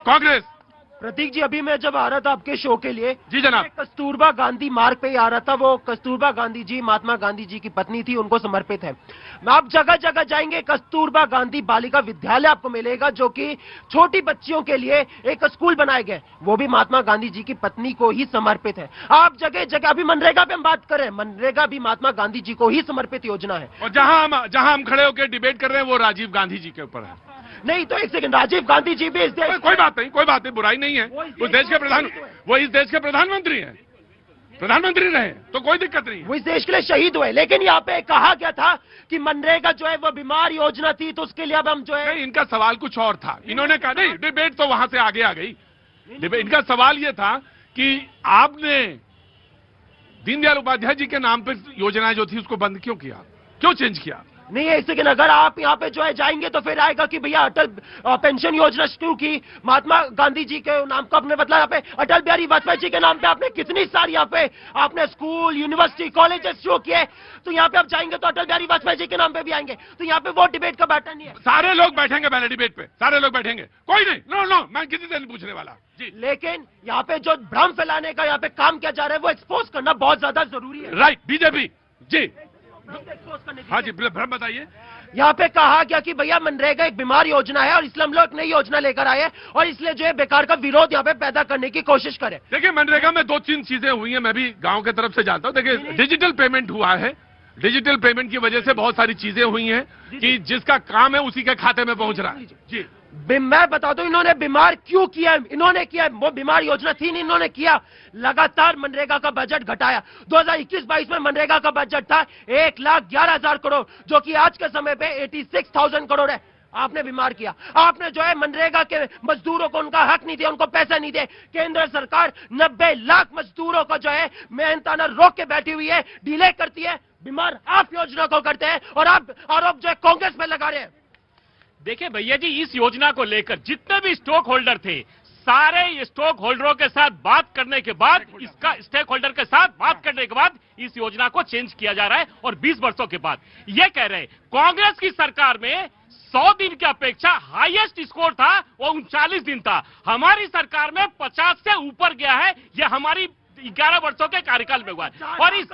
कांग्रेस। प्रतीक जी, अभी मैं जब आ रहा था आपके शो के लिए, जी जनाब। कस्तूरबा गांधी मार्ग पे ही आ रहा था। वो कस्तूरबा गांधी जी महात्मा गांधी जी की पत्नी थी, उनको समर्पित है। आप जगह जगह जाएंगे, कस्तूरबा गांधी बालिका विद्यालय आपको मिलेगा, जो कि छोटी बच्चियों के लिए एक स्कूल बनाए गए, वो भी महात्मा गांधी जी की पत्नी को ही समर्पित है। आप जगह जगह, अभी मनरेगा पे हम बात करें, मनरेगा भी महात्मा गांधी जी को ही समर्पित योजना है। और जहां हम खड़े होकर डिबेट कर रहे हैं वो राजीव गांधी जी के ऊपर है। नहीं तो एक सेकंड, राजीव गांधी जी भी इस देश, कोई बात नहीं, बुराई नहीं है। वो इस देश के प्रधानमंत्री हैं, प्रधानमंत्री रहे तो कोई दिक्कत नहीं है। वो इस देश के लिए शहीद हुए। लेकिन यहाँ पे कहा गया था कि मनरेगा जो है वो बीमार योजना थी, तो उसके लिए अब हम जो है, नहीं, इनका सवाल कुछ और था। इन्होंने कहा नहीं, डिबेट तो वहां से आगे आ गई। इनका सवाल ये था कि आपने दीनदयाल उपाध्याय जी के नाम पर योजना जो थी उसको बंद क्यों किया, क्यों चेंज किया? नहीं है। लेकिन अगर आप यहाँ पे जो है जाएंगे तो फिर आएगा कि भैया अटल पेंशन योजना शुरू की, महात्मा गांधी जी के नाम को आपने बदला। यहाँ पे अटल बिहारी वाजपेयी जी के नाम पे आपने कितनी सारी यहाँ पे आपने स्कूल, यूनिवर्सिटी, कॉलेजेस शुरू किए। तो यहाँ पे आप जाएंगे तो अटल बिहारी वाजपेयी जी के नाम पे भी आएंगे। तो यहाँ पे वो डिबेट का बैठा नहीं है। सारे लोग बैठेंगे पहले डिबेट पे, सारे लोग बैठेंगे, कोई नहीं। नो, मैं किसी से नहीं पूछने वाला जी। लेकिन यहाँ पे जो भ्रम फैलाने का यहाँ पे काम किया जा रहा है वो एक्सपोज करना बहुत ज्यादा जरूरी है। राइट, बीजेपी जी। हाँ जी, भ्रम बताइए। यहाँ पे कहा गया कि भैया मनरेगा एक बीमार योजना है और इसलिए हम लोग नई योजना लेकर आए हैं, और इसलिए जो है बेकार का विरोध यहाँ पे पैदा करने की कोशिश करें। देखिए, मनरेगा में 2-3 चीजें हुई हैं। मैं भी गांव की तरफ से जाता हूँ। देखिए, डिजिटल पेमेंट हुआ है। डिजिटल पेमेंट की वजह से बहुत सारी चीजें हुई हैं कि जिसका काम है उसी के खाते में पहुंच रहा है जी। मैं बता दूं इन्होंने बीमार क्यों किया है। इन्होंने किया, वो बीमार योजना थी नहीं, इन्होंने किया लगातार मनरेगा का बजट घटाया। 2021-22 में मनरेगा का बजट था 1,11,000 करोड़, जो कि आज के समय पे 86,000 करोड़ है। आपने बीमार किया। आपने जो है मनरेगा के मजदूरों को उनका हक नहीं दिया, उनको पैसे नहीं दिए। केंद्र सरकार 90 लाख मजदूरों को जो है मेहनताना रोक के बैठी हुई है, डिले करती है। बीमार आप योजना को करते हैं और आप आरोप जो है कांग्रेस में लगा रहे हैं। देखिए भैया जी, इस योजना को लेकर जितने भी स्टॉक होल्डर थे, सारे स्टॉक होल्डरों के साथ बात करने के बाद, इसका स्टेक होल्डर के साथ बात करने के बाद इस योजना को चेंज किया जा रहा है। और 20 वर्षों के बाद ये कह रहे हैं, कांग्रेस की सरकार में 100 दिन की अपेक्षा हाईएस्ट स्कोर था वो 39 दिन था। हमारी सरकार में 50 से ऊपर गया है। ये हमारी 11 वर्षों के कार्यकाल में हुआ है। और इस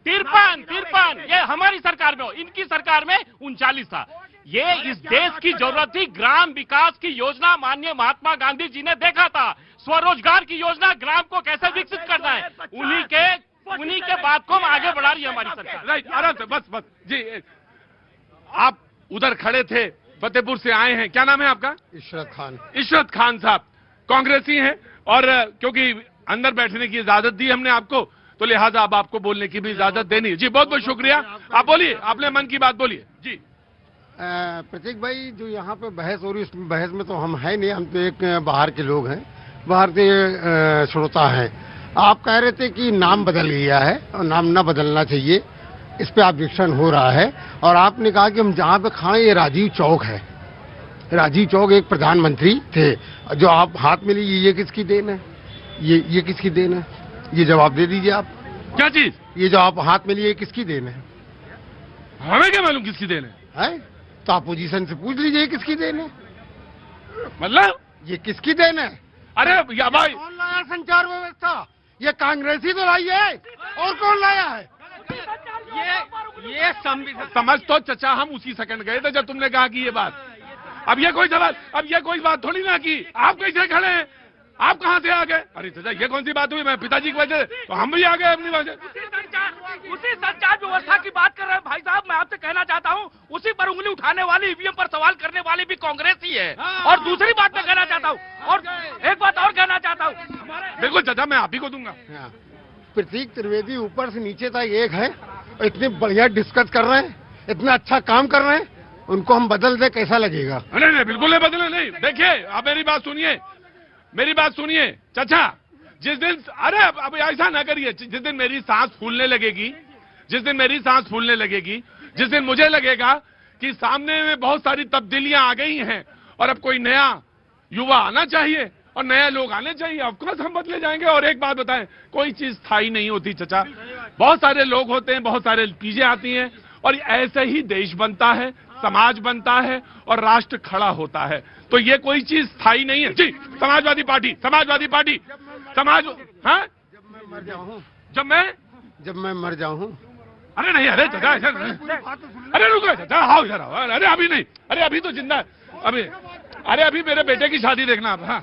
53 ये हमारी सरकार में हो, इनकी सरकार में 39 था। ये इस देश की जरूरत थी। ग्राम विकास की योजना माननीय महात्मा गांधी जी ने देखा था। स्वरोजगार की योजना, ग्राम को कैसे विकसित करना है, उन्हीं के बात को हम आगे बढ़ा रही है हमारी सरकार। राइट, आराम से, बस जी। आप उधर खड़े थे, फतेहपुर से आए हैं, क्या नाम है आपका? इशरत खान। इशरत खान साहब कांग्रेसी हैं, और क्योंकि अंदर बैठने की इजाजत दी हमने आपको, तो लिहाजा अब आपको बोलने की भी इजाजत देनी है जी। बहुत बहुत शुक्रिया। आप बोलिए, आपने मन की बात बोलिए जी। प्रतीक भाई, जो यहाँ पे बहस हो रही है, उस बहस में तो हम है नहीं, हम तो एक बाहर के लोग हैं, बाहर के श्रोता हैं। आप कह रहे थे कि नाम बदल गया है और नाम न बदलना चाहिए, इस पे ऑब्जेक्शन हो रहा है। और आपने कहा कि हम जहाँ पे खड़े, ये राजीव चौक है। राजीव चौक एक प्रधानमंत्री थे, जो आप हाथ में लिए, ये किसकी देन है? ये किसकी देन है? ये जवाब दे दीजिए आप। क्या चीज? ये जो आप हाथ में लिए, किसकी देन है? हमें क्या मालूम किसकी देन है? तो अपोजिशन से पूछ लीजिए किसकी देन है। मतलब ये किसकी देन है? अरे या भाई, कौन लाया संचार व्यवस्था? ये कांग्रेसी तो लाई है, और कौन लाया है? ये समझ तो चचा हम उसी सेकंड गए थे जब तुमने कहा कि ये बात। अब ये कोई सवाल, अब ये कोई बात थोड़ी ना की आप कैसे खड़े हैं, आप कहां से आ गए? अरे चाचा, ये कौन सी बात हुई? मैं पिताजी की वजह तो हम भी आ गए अपनी वजह। उसी संचार व्यवस्था की बात कर रहे हैं भाई साहब। मैं आपसे कहना चाहता हूं, उसी पर उंगली उठाने वाली, ईवीएम पर सवाल करने वाली भी कांग्रेस ही है। और दूसरी बात मैं कहना चाहता हूं, और एक बात और कहना चाहता हूं। बिल्कुल चाचा, मैं आप ही को दूंगा। प्रतीक त्रिवेदी ऊपर से नीचे तक एक है, और इतने बढ़िया डिस्कस कर रहे हैं, इतना अच्छा काम कर रहे हैं, उनको हम बदल दे, कैसा लगेगा? नहीं, बिल्कुल नहीं बदले। नहीं, देखिए, आप मेरी बात सुनिए, मेरी बात सुनिए चाचा। जिस दिन, अरे अब ऐसा ना करिए, जिस दिन मेरी सांस फूलने लगेगी, जिस दिन मुझे लगेगा कि सामने में बहुत सारी तब्दीलियां आ गई हैं और अब कोई नया युवा आना चाहिए और नए लोग आने चाहिए, ऑफकोर्स हम बदले जाएंगे। और एक बात बताएं, कोई चीज स्थायी नहीं होती चाचा। बहुत सारे लोग होते हैं, बहुत सारे चीजें आती हैं, और ऐसे ही देश बनता है। समाज बनता है और राष्ट्र खड़ा होता है। तो ये कोई चीज स्थायी नहीं है। जी, समाजवादी पार्टी समाज, हाँ, जब मैं मर जाऊं, अरे नहीं, अरे चाचा, अरे रुको चाचा, आओ इधर आओ, अरे अभी नहीं, अरे अभी तो जिंदा है, अभी मेरे बेटे की शादी देखना आप। हाँ,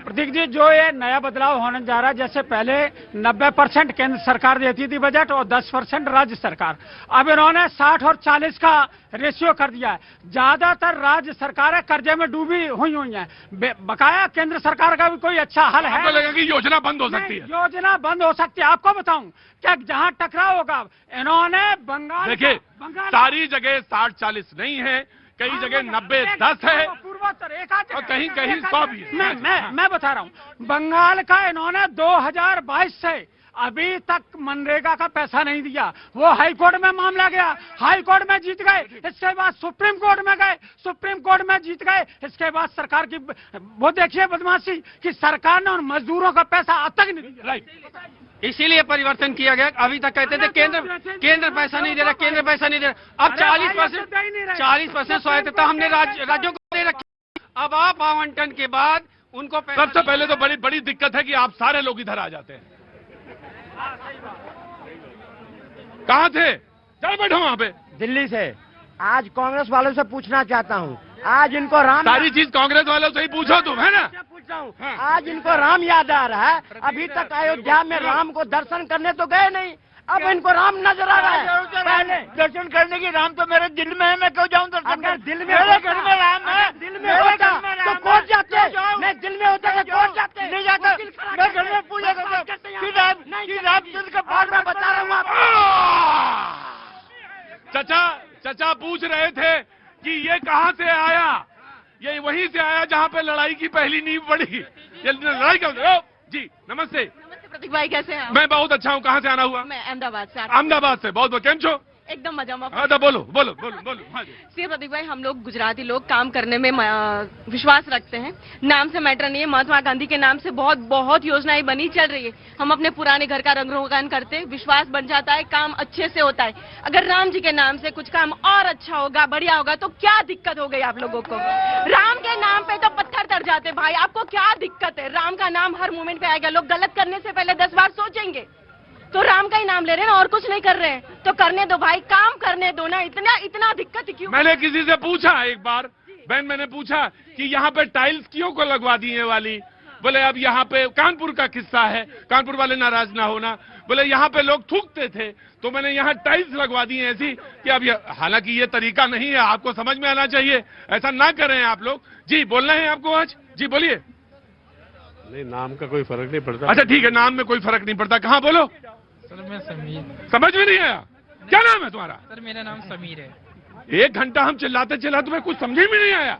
प्रतीक जी, जो ये नया बदलाव होने जा रहा है, जैसे पहले 90% केंद्र सरकार देती थी बजट और 10% राज्य सरकार, अब इन्होंने 60 और 40 का रेशियो कर दिया है। ज्यादातर राज्य सरकारें कर्जे में डूबी हुई हैं, बकाया केंद्र सरकार का भी कोई अच्छा हल है? आपको लगेगा कि योजना बंद हो सकती है? योजना बंद हो सकती है। आपको बताऊं क्या, जहां टकराव होगा, इन्होंने बंगाल, देखिए सारी जगह 60-40 नहीं है, कई जगह 90-10 है, पूर्वोत्तर एक आध और कहीं 100 भी है। मैं बता रहा हूँ, बंगाल का इन्होंने 2022 से अभी तक मनरेगा का पैसा नहीं दिया। वो हाई कोर्ट में मामला गया, हाई कोर्ट में जीत गए, इसके बाद सुप्रीम कोर्ट में गए, सुप्रीम कोर्ट में जीत गए, इसके बाद सरकार की वो देखिए बदमाशी कि सरकार ने उन मजदूरों का पैसा अब तक नहीं दिया। राइट, इसीलिए परिवर्तन किया गया। अभी तक कहते थे केंद्र पैसा नहीं दे रहा, केंद्र पैसा नहीं दे रहा। अब 40% स्वायत्तता हमने राज्यों को दे रखी। अब आप आवंटन के बाद उनको सबसे पहले तो बड़ी दिक्कत है कि आप सारे लोग इधर आ जाते हैं। कहाँ थे? चल बैठो वहाँ पे। दिल्ली से। आज कांग्रेस वालों से पूछना चाहता हूँ, आज इनको राम, सारी चीज कांग्रेस वालों से ही पूछो तुम, है ना? पूछ रहा हूँ, आज इनको राम याद आ रहा है। अभी तक अयोध्या में राम को दर्शन करने तो गए नहीं, अब इनको राम नजर आ रहा है। पहले दर्शन करने की राम तो मेरे दिल में है, मैं क्यों जाऊँ दर्शन? अगर दिल में घर में राम है, दिल में होता तो कोर्ट जाते, मैं दिल में होता तो कोर्ट जाते, नहीं जाता, मैं घर में पूजा करता। रामचंद्र का पाठ में बता रहा हूँ आपको। चचा पूछ रहे थे कि ये कहाँ से आया? ये वहीं से आया जहाँ पे लड़ाई की पहली नींव पड़ी। ये लड़ाई का जी, नमस्ते। प्रतीक भाई, कैसे हैं आप? मैं बहुत अच्छा हूँ। कहाँ से आना हुआ? मैं अहमदाबाद से। अहमदाबाद से। बहुत केम छो? एकदम मजा में। हाँ तो बोलो। हाँ जी। सी प्रतीक भाई, हम लोग गुजराती लोग काम करने में विश्वास रखते हैं। नाम से मैटर नहीं है, महात्मा गांधी के नाम से बहुत योजनाएं बनी चल रही है। हम अपने पुराने घर का रंग रोगन करते, विश्वास बन जाता है, काम अच्छे से होता है। अगर राम जी के नाम से कुछ काम और अच्छा होगा, बढ़िया होगा, तो क्या दिक्कत हो गई आप लोगों को? राम के नाम पे तो पत्थर तर जाते भाई, आपको क्या दिक्कत है? राम का नाम हर मोमेंट पे आएगा। लोग गलत करने से पहले 10 बार सोचेंगे। तो राम का ही नाम ले रहे हैं ना, और कुछ नहीं कर रहे हैं, तो करने दो भाई, काम करने दो ना। इतना दिक्कत क्यों? मैंने किसी से पूछा एक बार, बहन, मैंने पूछा कि यहाँ पे टाइल्स क्यों को लगवा दी है वाली? बोले अब यहाँ पे कानपुर का किस्सा है, कानपुर वाले नाराज ना होना। बोले यहाँ पे लोग थूकते थे, तो मैंने यहाँ टाइल्स लगवा दी है ऐसी कि अब हालांकि ये तरीका नहीं है, आपको समझ में आना चाहिए, ऐसा ना करें आप लोग। जी, बोलना है आपको आज? जी बोलिए। नहीं, नाम का कोई फर्क नहीं पड़ता। अच्छा ठीक है, नाम में कोई फर्क नहीं पड़ता। कहाँ बोलो? सर मैं समीर। समझ में नहीं आया? क्या नाम है तुम्हारा? सर मेरा नाम समीर है। 1 घंटा हम चिल्लाते तुम्हें कुछ समझ में नहीं आया?